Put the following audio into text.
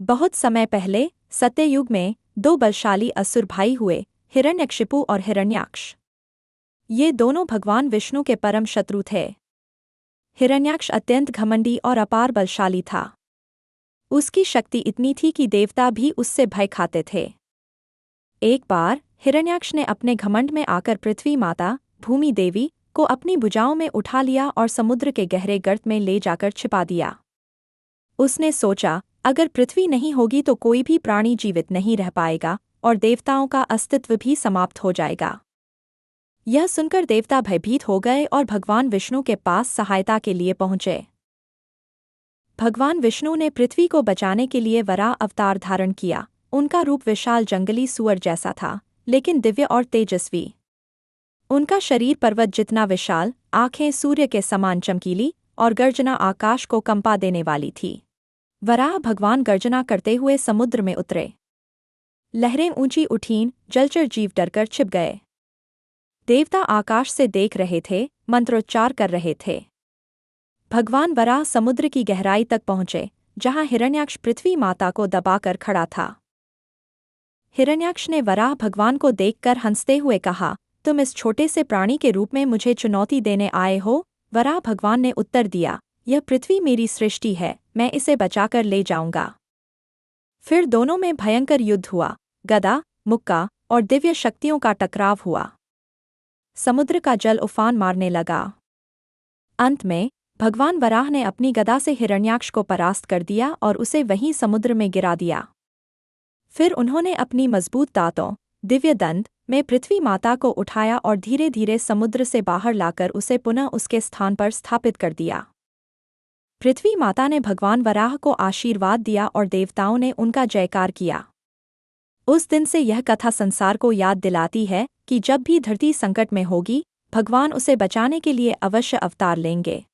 बहुत समय पहले सत्ययुग में दो बलशाली असुर भाई हुए, हिरण्यकशिपु और हिरण्याक्ष। ये दोनों भगवान विष्णु के परम शत्रु थे। हिरण्याक्ष अत्यंत घमंडी और अपार बलशाली था। उसकी शक्ति इतनी थी कि देवता भी उससे भय खाते थे। एक बार हिरण्याक्ष ने अपने घमंड में आकर पृथ्वी माता, भूमि देवी, को अपनी भुजाओं में उठा लिया और समुद्र के गहरे गर्त में ले जाकर छिपा दिया। उसने सोचा, अगर पृथ्वी नहीं होगी तो कोई भी प्राणी जीवित नहीं रह पाएगा और देवताओं का अस्तित्व भी समाप्त हो जाएगा। यह सुनकर देवता भयभीत हो गए और भगवान विष्णु के पास सहायता के लिए पहुंचे। भगवान विष्णु ने पृथ्वी को बचाने के लिए वराह अवतार धारण किया। उनका रूप विशाल जंगली सूअर जैसा था, लेकिन दिव्य और तेजस्वी। उनका शरीर पर्वत जितना विशाल, आंखें सूर्य के समान चमकीली और गर्जना आकाश को कंपा देने वाली थी। वराह भगवान गर्जना करते हुए समुद्र में उतरे। लहरें ऊंची उठीं, जलचर जीव डरकर छिप गए। देवता आकाश से देख रहे थे, मंत्रोच्चार कर रहे थे। भगवान वराह समुद्र की गहराई तक पहुंचे, जहां हिरण्याक्ष पृथ्वी माता को दबाकर खड़ा था। हिरण्याक्ष ने वराह भगवान को देखकर हंसते हुए कहा, तुम इस छोटे से प्राणी के रूप में मुझे चुनौती देने आए हो? वराह भगवान ने उत्तर दिया, यह पृथ्वी मेरी सृष्टि है, मैं इसे बचाकर ले जाऊंगा। फिर दोनों में भयंकर युद्ध हुआ। गदा, मुक्का और दिव्य शक्तियों का टकराव हुआ। समुद्र का जल उफान मारने लगा। अंत में भगवान वराह ने अपनी गदा से हिरण्याक्ष को परास्त कर दिया और उसे वहीं समुद्र में गिरा दिया। फिर उन्होंने अपनी मजबूत दांतों, दिव्य दंत, में पृथ्वी माता को उठाया और धीरे धीरे समुद्र से बाहर लाकर उसे पुनः उसके स्थान पर स्थापित कर दिया। पृथ्वी माता ने भगवान वराह को आशीर्वाद दिया और देवताओं ने उनका जयकार किया। उस दिन से यह कथा संसार को याद दिलाती है कि जब भी धरती संकट में होगी, भगवान उसे बचाने के लिए अवश्य अवतार लेंगे।